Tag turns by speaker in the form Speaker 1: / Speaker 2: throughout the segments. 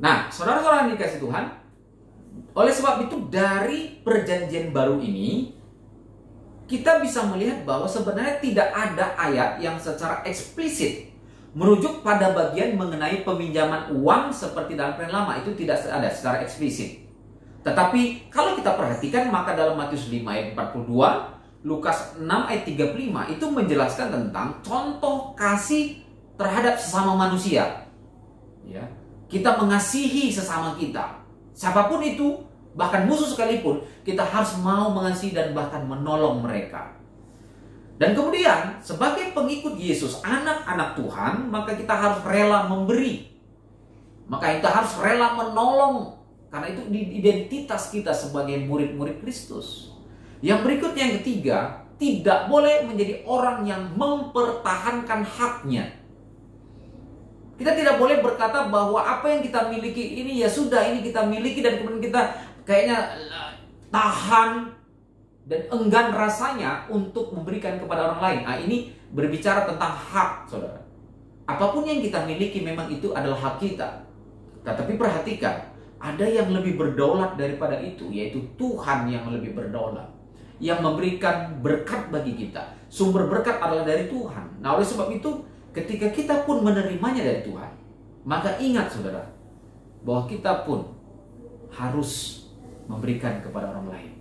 Speaker 1: Nah, saudara-saudara yang dikasih Tuhan, oleh sebab itu dari perjanjian baru ini kita bisa melihat bahwa sebenarnya tidak ada ayat yang secara eksplisit merujuk pada bagian mengenai peminjaman uang seperti dalam Perjanjian Lama. Itu tidak ada secara eksplisit. Tetapi kalau kita perhatikan, maka dalam Matius 5 ayat 42, Lukas 6 ayat 35 itu menjelaskan tentang contoh kasih terhadap sesama manusia. Ya, kita mengasihi sesama kita, siapapun itu, bahkan musuh sekalipun, kita harus mau mengasihi dan bahkan menolong mereka. Dan kemudian sebagai pengikut Yesus, anak-anak Tuhan, maka kita harus rela memberi. Maka kita harus rela menolong, karena itu identitas kita sebagai murid-murid Kristus. Yang berikutnya, yang ketiga, tidak boleh menjadi orang yang mempertahankan haknya. Kita tidak boleh berkata bahwa apa yang kita miliki ini ya sudah, ini kita miliki, dan kemudian kita kayaknya tahan dan enggan rasanya untuk memberikan kepada orang lain. Nah, ini berbicara tentang hak, saudara. Apapun yang kita miliki memang itu adalah hak kita. Tetapi perhatikan, ada yang lebih berdaulat daripada itu, yaitu Tuhan yang lebih berdaulat, yang memberikan berkat bagi kita. Sumber berkat adalah dari Tuhan. Nah, oleh sebab itu, ketika kita pun menerimanya dari Tuhan, maka ingat saudara, bahwa kita pun harus memberikan kepada orang lain.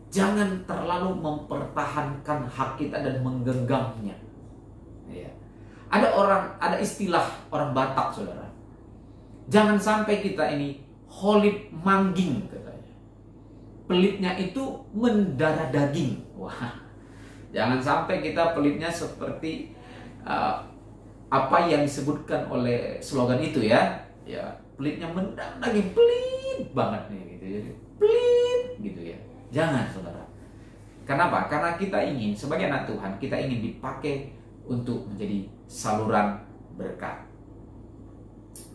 Speaker 1: Jangan terlalu mempertahankan hak kita dan menggenggamnya. Ya. Ada istilah orang Batak, saudara. Jangan sampai kita ini holit mangging, katanya. Pelitnya itu mendarah daging. Wah, jangan sampai kita pelitnya seperti apa yang disebutkan oleh slogan itu ya. Ya, pelitnya mendarah daging, pelit banget nih gitu. Jadi pelit gitu ya. Jangan, saudara. Kenapa? Karena kita ingin sebagai anak Tuhan, kita ingin dipakai untuk menjadi saluran berkat.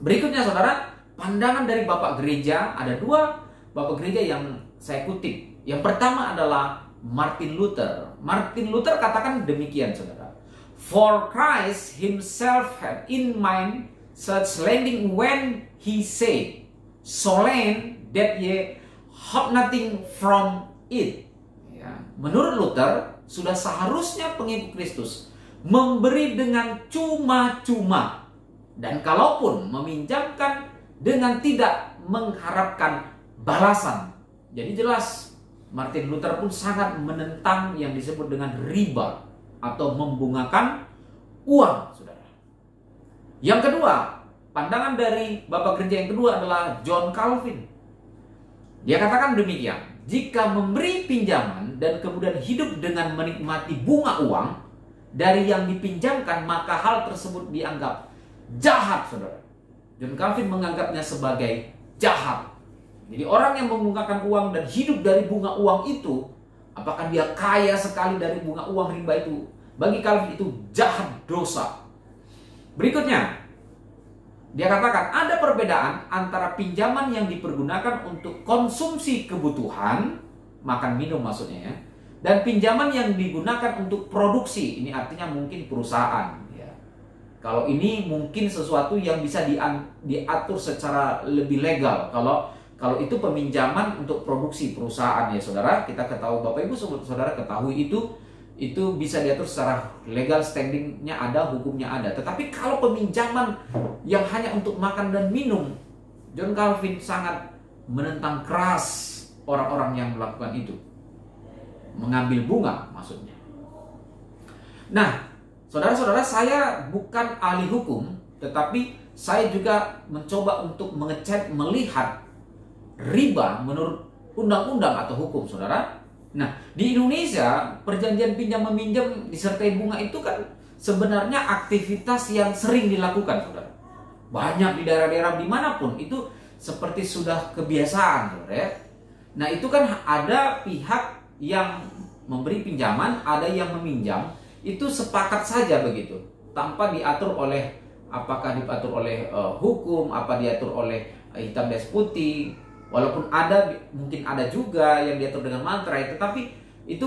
Speaker 1: Berikutnya, saudara, pandangan dari Bapak Gereja. Ada dua Bapak Gereja yang saya kutip. Yang pertama adalah Martin Luther. Martin Luther katakan demikian, saudara. For Christ himself had in mind such landing when he said, "Solen that ye have nothing from it." Ya. Menurut Luther, sudah seharusnya pengikut Kristus memberi dengan cuma-cuma, dan kalaupun meminjamkan dengan tidak mengharapkan balasan. Jadi jelas Martin Luther pun sangat menentang yang disebut dengan riba atau membungakan uang, saudara. Yang kedua, pandangan dari Bapak Gereja yang kedua adalah John Calvin. Dia katakan demikian, jika memberi pinjaman dan kemudian hidup dengan menikmati bunga uang dari yang dipinjamkan, maka hal tersebut dianggap jahat, saudara. John Calvin menganggapnya sebagai jahat. Jadi orang yang membungakan uang dan hidup dari bunga uang itu, apakah dia kaya sekali dari bunga uang riba itu, bagi Calvin itu jahat, dosa. Berikutnya, dia katakan ada perbedaan antara pinjaman yang dipergunakan untuk konsumsi kebutuhan, makan minum maksudnya ya, dan pinjaman yang digunakan untuk produksi. Ini artinya mungkin perusahaan ya. Kalau ini mungkin sesuatu yang bisa diatur secara lebih legal. Kalau itu peminjaman untuk produksi perusahaan ya, saudara, kita ketahui, Bapak Ibu saudara ketahui itu bisa diatur secara legal, standingnya ada, hukumnya ada. Tetapi kalau peminjaman yang hanya untuk makan dan minum, John Calvin sangat menentang keras orang-orang yang melakukan itu. Mengambil bunga maksudnya. Nah, saudara-saudara, saya bukan ahli hukum, tetapi saya juga mencoba untuk mengecek, melihat riba menurut undang-undang atau hukum, saudara. Nah, di Indonesia perjanjian pinjam meminjam disertai bunga itu kan sebenarnya aktivitas yang sering dilakukan, saudara. Banyak di daerah-daerah dimanapun itu seperti sudah kebiasaan, saudara ya. Nah, itu kan ada pihak yang memberi pinjaman, ada yang meminjam, itu sepakat saja begitu, tanpa diatur oleh, apakah diatur oleh hukum, apa diatur oleh hitam dan putih. Walaupun mungkin ada juga yang diatur dengan mantra, tetapi itu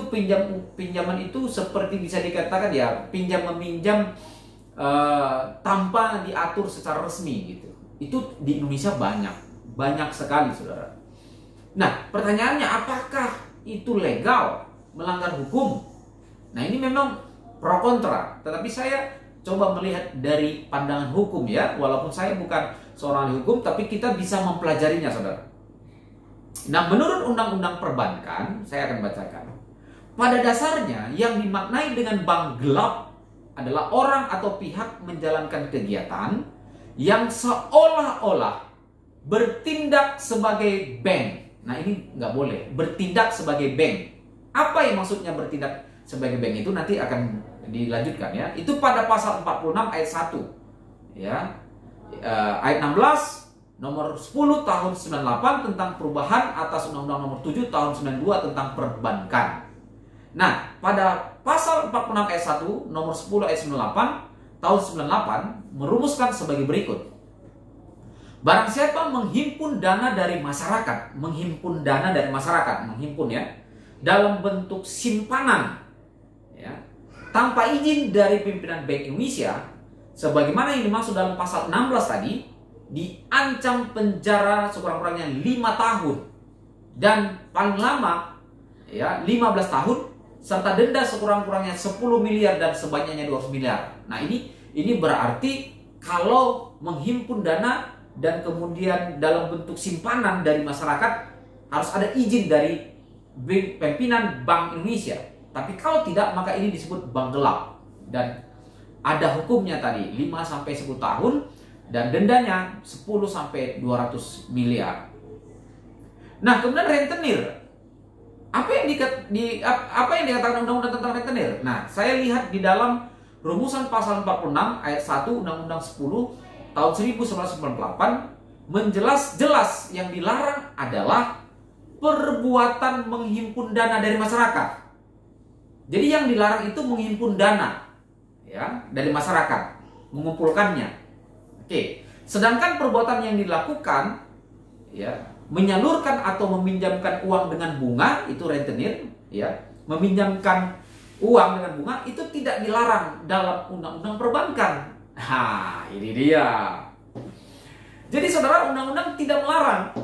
Speaker 1: pinjaman itu seperti bisa dikatakan ya pinjam meminjam tanpa diatur secara resmi gitu. Itu di Indonesia banyak. banyak sekali, saudara. Nah, pertanyaannya, apakah itu legal, melanggar hukum? Nah, ini memang pro kontra, tetapi saya coba melihat dari pandangan hukum ya, walaupun saya bukan seorang ahli hukum, tapi kita bisa mempelajarinya, saudara. Nah, menurut Undang-Undang Perbankan, saya akan bacakan. Pada dasarnya, yang dimaknai dengan bank gelap adalah orang atau pihak menjalankan kegiatan yang seolah-olah bertindak sebagai bank. Nah, ini nggak boleh, bertindak sebagai bank. Apa yang maksudnya bertindak sebagai bank itu nanti akan dilanjutkan ya. Itu pada pasal 46 ayat 1. Ya. Ayat 16 nomor 10 tahun 98 tentang perubahan atas Undang-Undang nomor 7 tahun 92 tentang perbankan. Nah, pada pasal 46 ayat 1 nomor 10 ayat 98 tahun 98 merumuskan sebagai berikut. Barang siapa menghimpun dana dari masyarakat, menghimpun ya, dalam bentuk simpanan, ya, tanpa izin dari pimpinan Bank Indonesia, sebagaimana yang dimaksud dalam pasal 16 tadi, diancam penjara sekurang-kurangnya 5 tahun dan paling lama ya 15 tahun serta denda sekurang-kurangnya 10 miliar dan sebanyaknya 200 miliar. Nah, ini berarti kalau menghimpun dana dan kemudian dalam bentuk simpanan dari masyarakat harus ada izin dari pimpinan Bank Indonesia. Tapi kalau tidak, maka ini disebut bank gelap dan ada hukumnya tadi 5-10 tahun dan dendanya 10-200 miliar. Nah, kemudian rentenir. Apa yang dikatakan undang-undang tentang rentenir? Nah, saya lihat di dalam rumusan pasal 46 ayat 1 Undang-Undang 10 tahun 1998 menjelas-jelas yang dilarang adalah perbuatan menghimpun dana dari masyarakat. Jadi yang dilarang itu menghimpun dana ya dari masyarakat, mengumpulkannya. Oke. Sedangkan perbuatan yang dilakukan ya, menyalurkan atau meminjamkan uang dengan bunga itu rentenir ya, meminjamkan uang dengan bunga itu tidak dilarang dalam Undang-Undang Perbankan. Nah, ini dia. Jadi saudara, undang-undang tidak melarang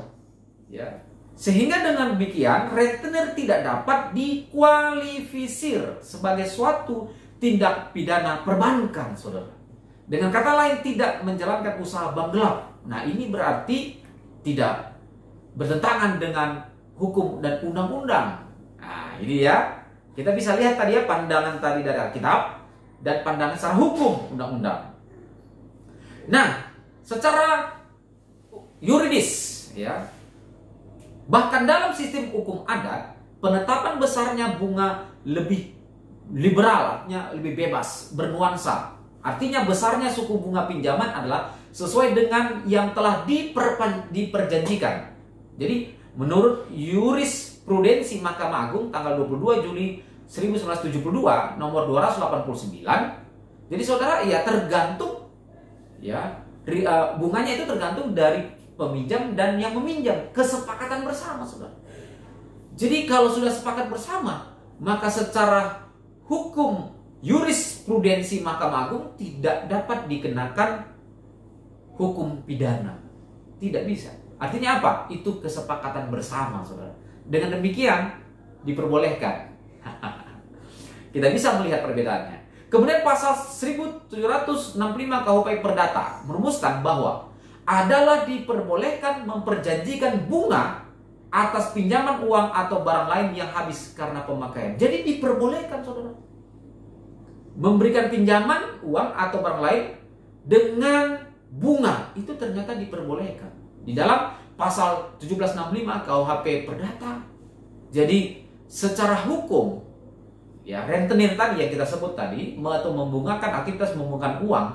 Speaker 1: ya. Sehingga dengan demikian rentenir tidak dapat dikualifisir sebagai suatu tindak pidana perbankan, saudara. Dengan kata lain, tidak menjalankan usaha bank gelap. Nah, ini berarti tidak bertentangan dengan hukum dan undang-undang. Nah, ini ya. Kita bisa lihat tadi ya, pandangan tadi dari Alkitab dan pandangan secara hukum undang-undang. Nah, secara yuridis ya, bahkan dalam sistem hukum adat, penetapan besarnya bunga lebih liberal, artinya lebih bebas, bernuansa. Artinya besarnya suku bunga pinjaman adalah sesuai dengan yang telah diperjanjikan. Jadi, menurut jurisprudensi Mahkamah Agung tanggal 22 Juli 1972 nomor 289, jadi saudara ya tergantung ya, bunganya itu tergantung dari peminjam dan yang meminjam, kesepakatan bersama, saudara. Jadi kalau sudah sepakat bersama, maka secara hukum jurisprudensi Mahkamah Agung tidak dapat dikenakan hukum pidana. Tidak bisa. Artinya apa? Itu kesepakatan bersama, saudara. Dengan demikian diperbolehkan. Kita bisa melihat perbedaannya. Kemudian pasal 1765 KUHP Perdata merumuskan bahwa adalah diperbolehkan memperjanjikan bunga atas pinjaman uang atau barang lain yang habis karena pemakaian. Jadi diperbolehkan, saudara, memberikan pinjaman uang atau barang lain dengan bunga. Itu ternyata diperbolehkan di dalam pasal 1765 KUHP Perdata. Jadi secara hukum ya, rentenir tadi yang kita sebut tadi, atau membungakan, aktivitas membungakan uang,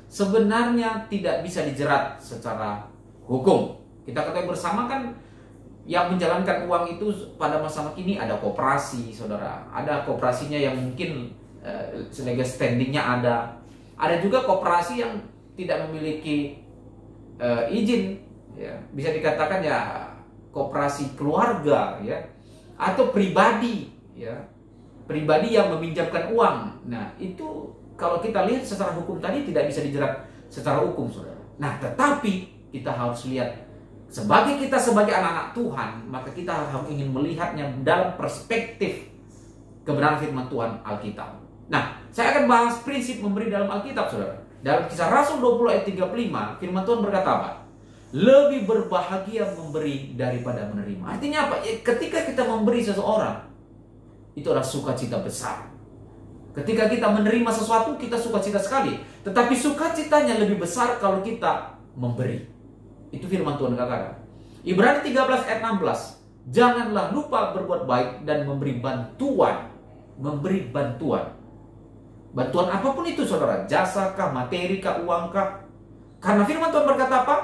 Speaker 1: sebenarnya tidak bisa dijerat secara hukum. Kita ketahui bersama kan, yang menjalankan uang itu pada masa kini ada koperasi, saudara. Ada koperasinya yang mungkin sebagai standingnya ada. Ada juga koperasi yang tidak memiliki izin, ya. Bisa dikatakan ya koperasi keluarga, ya, atau pribadi, ya. Pribadi yang meminjamkan uang. Nah, itu kalau kita lihat secara hukum tadi tidak bisa dijerat secara hukum, saudara. Nah, tetapi kita harus lihat sebagai anak-anak Tuhan, maka kita harus ingin melihatnya dalam perspektif kebenaran firman Tuhan Alkitab. Nah, saya akan bahas prinsip memberi dalam Alkitab, saudara. Dalam Kisah Rasul 20 ayat 35, firman Tuhan berkata apa? Lebih berbahagia memberi daripada menerima. Artinya apa? Ketika kita memberi seseorang, itu adalah sukacita besar. Ketika kita menerima sesuatu, kita sukacita sekali. Tetapi sukacitanya lebih besar kalau kita memberi. Itu firman Tuhan katakan. Ibrani 13 ayat 16. Janganlah lupa berbuat baik dan memberi bantuan. Memberi bantuan. Bantuan apapun itu, saudara. Jasa kah, materi kah, uang kah. Karena firman Tuhan berkata apa?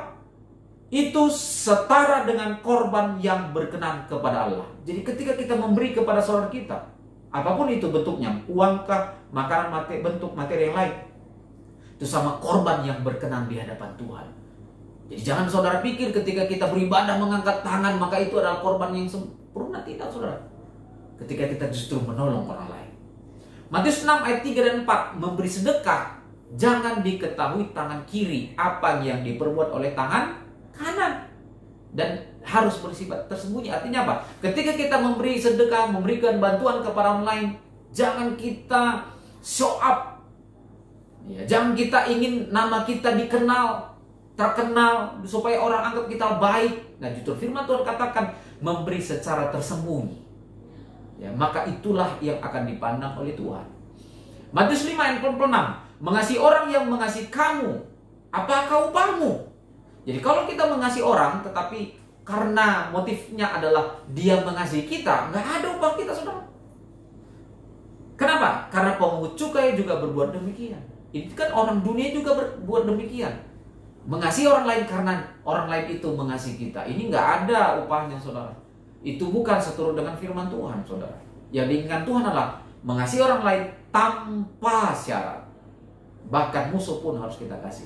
Speaker 1: Itu setara dengan korban yang berkenan kepada Allah. Jadi ketika kita memberi kepada saudara kita, apapun itu bentuknya, uang kah, makanan, bentuk materi yang lain, itu sama korban yang berkenan di hadapan Tuhan. Jadi jangan saudara pikir ketika kita beribadah mengangkat tangan maka itu adalah korban yang sempurna. Tidak, saudara. Ketika kita justru menolong orang lain. Matius 6 ayat 3 dan 4. Memberi sedekah, jangan diketahui tangan kiri apa yang diperbuat oleh tangan kanan. Dan harus bersifat tersembunyi. Artinya apa? Ketika kita memberi sedekah, memberikan bantuan kepada orang lain, jangan kita show up. Ya, jangan kita ingin nama kita dikenal, terkenal, supaya orang anggap kita baik. Nah, justru firman Tuhan katakan memberi secara tersembunyi. Ya, maka itulah yang akan dipandang oleh Tuhan. Matius 5 ayat 26. Mengasihi orang yang mengasihi kamu, apakah upahmu? Jadi kalau kita mengasihi orang, tetapi karena motifnya adalah dia mengasihi kita, nggak ada upah kita, saudara. Kenapa? Karena pemungut cukai juga berbuat demikian. Itu kan orang dunia juga berbuat demikian. Mengasihi orang lain karena orang lain itu mengasihi kita. Ini nggak ada upahnya, saudara. Itu bukan seturut dengan firman Tuhan, saudara. Yang diinginkan Tuhan adalah mengasihi orang lain tanpa syarat. Bahkan musuh pun harus kita kasih.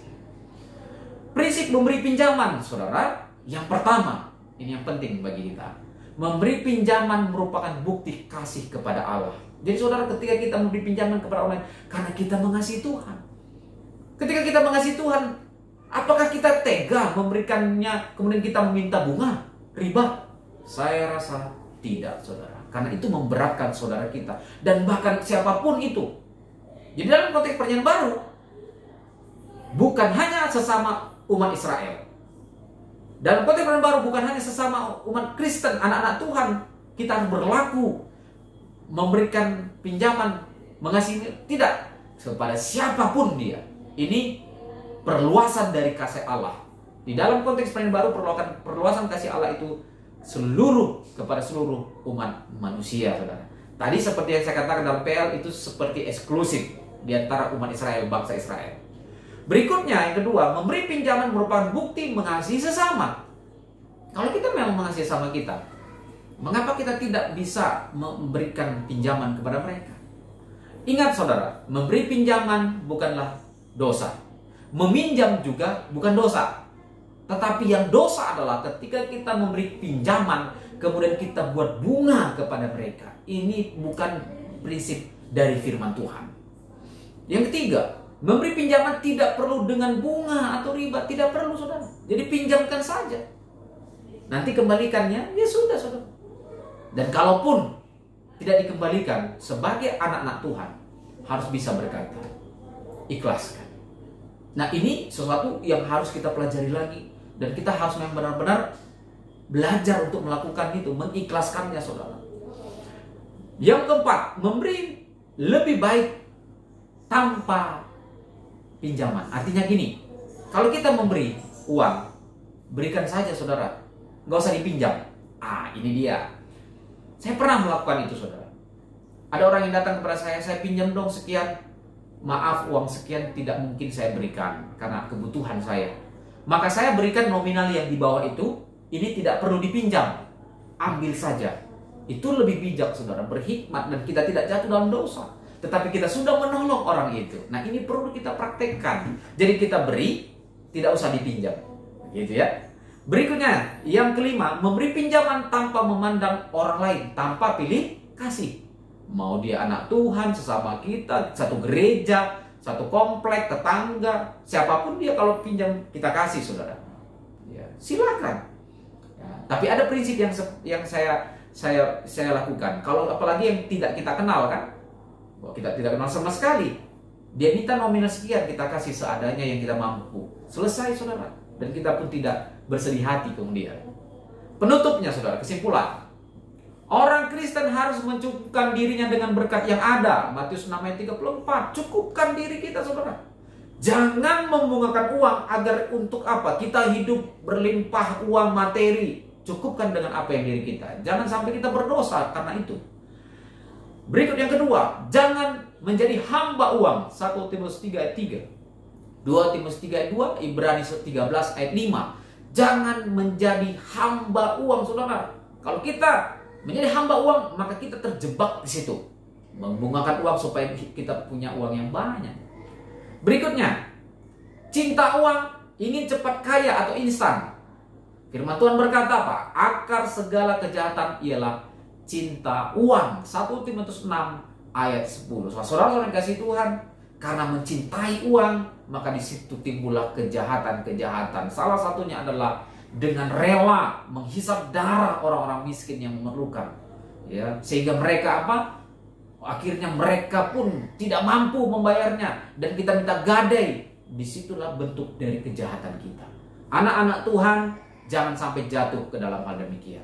Speaker 1: Prinsip memberi pinjaman, saudara. Yang pertama, ini yang penting bagi kita. Memberi pinjaman merupakan bukti kasih kepada Allah. Jadi saudara, ketika kita memberi pinjaman kepada orang lain, karena kita mengasihi Tuhan. Ketika kita mengasihi Tuhan, apakah kita tega memberikannya, kemudian kita meminta bunga, riba? Saya rasa tidak, saudara. Karena itu memberatkan saudara kita. Dan bahkan siapapun itu. Jadi dalam konteks perjanjian baru, bukan hanya sesama umat Israel. Dalam konteks perjanjian baru, bukan hanya sesama umat Kristen, anak-anak Tuhan. Kita harus berlaku, memberikan pinjaman, mengasihi, tidak, kepada siapapun dia. Ini perluasan dari kasih Allah. Di dalam konteks perjanjian baru, perluasan kasih Allah itu kepada seluruh umat manusia, saudara. Tadi seperti yang saya katakan dalam PL, itu seperti eksklusif di antara umat Israel, bangsa Israel. Berikutnya, yang kedua, memberi pinjaman merupakan bukti mengasihi sesama. Kalau kita memang mengasihi sesama kita, mengapa kita tidak bisa memberikan pinjaman kepada mereka? Ingat, saudara, memberi pinjaman bukanlah dosa. Meminjam juga bukan dosa. Tetapi yang dosa adalah ketika kita memberi pinjaman, kemudian kita buat bunga kepada mereka. Ini bukan prinsip dari firman Tuhan. Yang ketiga, memberi pinjaman tidak perlu dengan bunga atau riba. Tidak perlu, saudara. Jadi pinjamkan saja. Nanti kembalikannya, ya sudah, saudara. Dan kalaupun tidak dikembalikan, sebagai anak-anak Tuhan, harus bisa berkata, ikhlaskan. Nah, ini sesuatu yang harus kita pelajari lagi. Dan kita harus memang benar-benar belajar untuk melakukan itu, mengikhlaskannya, saudara. Yang keempat, memberi lebih baik tanpa pinjaman. Artinya gini, kalau kita memberi uang, berikan saja, saudara. Nggak usah dipinjam. Ini dia. Saya pernah melakukan itu, saudara. Ada orang yang datang kepada saya pinjam dong sekian. Maaf, uang sekian tidak mungkin saya berikan karena kebutuhan saya. Maka saya berikan nominal yang di bawah itu. Ini tidak perlu dipinjam, ambil saja. Itu lebih bijak, saudara, berhikmat, dan kita tidak jatuh dalam dosa. Tetapi kita sudah menolong orang itu. Nah, ini perlu kita praktekkan. Jadi kita beri, tidak usah dipinjam, gitu ya. Berikutnya, yang kelima, memberi pinjaman tanpa memandang orang lain, tanpa pilih kasih. Mau dia anak Tuhan, sesama kita, satu gereja, satu komplek, tetangga, siapapun dia, kalau pinjam kita kasih, saudara. Ya, silakan. Ya, tapi ada prinsip yang saya lakukan. Kalau apalagi yang tidak kita kenal kan, kita tidak kenal sama sekali. Dia minta nominal sekian, kita kasih seadanya yang kita mampu. Selesai, saudara. Dan kita pun tidak bersedih hati kemudian. Penutupnya, saudara, kesimpulan. Orang Kristen harus mencukupkan dirinya dengan berkat yang ada. Matius 6 ayat 34. Cukupkan diri kita, saudara. Jangan membungakan uang agar untuk apa? Kita hidup berlimpah uang materi. Cukupkan dengan apa yang diri kita. Jangan sampai kita berdosa karena itu. Berikut yang kedua, jangan menjadi hamba uang. 1 Timotius 3 ayat 3. 2 Timotius 3 ayat 2, Ibrani 13 ayat 5. Jangan menjadi hamba uang, saudara. Kalau kita menjadi hamba uang, maka kita terjebak di situ. Membungakan uang supaya kita punya uang yang banyak. Berikutnya, cinta uang, ingin cepat kaya atau instan. Firman Tuhan berkata apa? Akar segala kejahatan ialah cinta uang. 1 Timotius 6 ayat 10. Saudara-saudara yang kasih Tuhan, karena mencintai uang, maka di situ timbullah kejahatan-kejahatan. Salah satunya adalah dengan rela menghisap darah orang-orang miskin yang memerlukan, ya, sehingga mereka apa? Akhirnya mereka pun tidak mampu membayarnya dan kita minta gadai. Disitulah bentuk dari kejahatan kita. Anak-anak Tuhan, jangan sampai jatuh ke dalam hal demikian.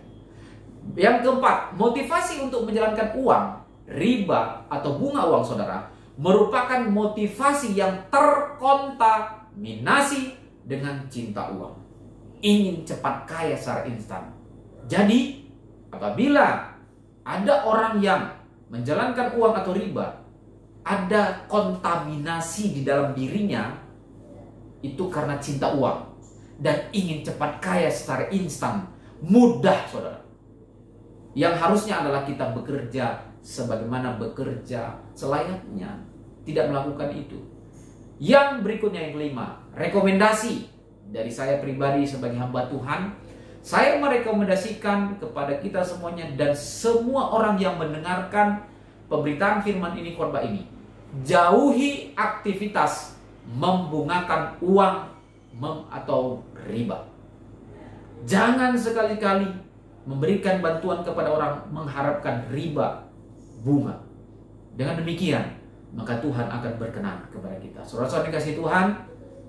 Speaker 1: Yang keempat, motivasi untuk menjalankan uang, riba atau bunga uang, saudara, merupakan motivasi yang terkontaminasi dengan cinta uang. Ingin cepat kaya secara instan. Jadi, apabila ada orang yang menjalankan uang atau riba, ada kontaminasi di dalam dirinya, itu karena cinta uang dan ingin cepat kaya secara instan, mudah, saudara. Yang harusnya adalah kita bekerja sebagaimana bekerja selayaknya, tidak melakukan itu. Yang berikutnya, yang kelima, rekomendasi dari saya pribadi sebagai hamba Tuhan. Saya merekomendasikan kepada kita semuanya dan semua orang yang mendengarkan pemberitaan firman ini, khotbah ini, jauhi aktivitas membungakan uang atau riba. Jangan sekali-kali memberikan bantuan kepada orang mengharapkan riba, bunga. Dengan demikian, maka Tuhan akan berkenan kepada kita. Saudara-saudara yang kasih Tuhan,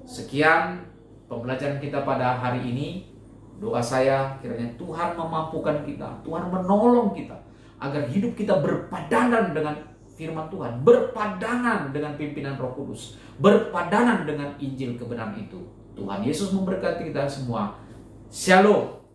Speaker 1: sekian pembelajaran kita pada hari ini. Doa saya kiranya Tuhan memampukan kita, Tuhan menolong kita agar hidup kita berpadanan dengan firman Tuhan, berpadanan dengan pimpinan Roh Kudus, berpadanan dengan Injil kebenaran itu. Tuhan Yesus memberkati kita semua. Shalom.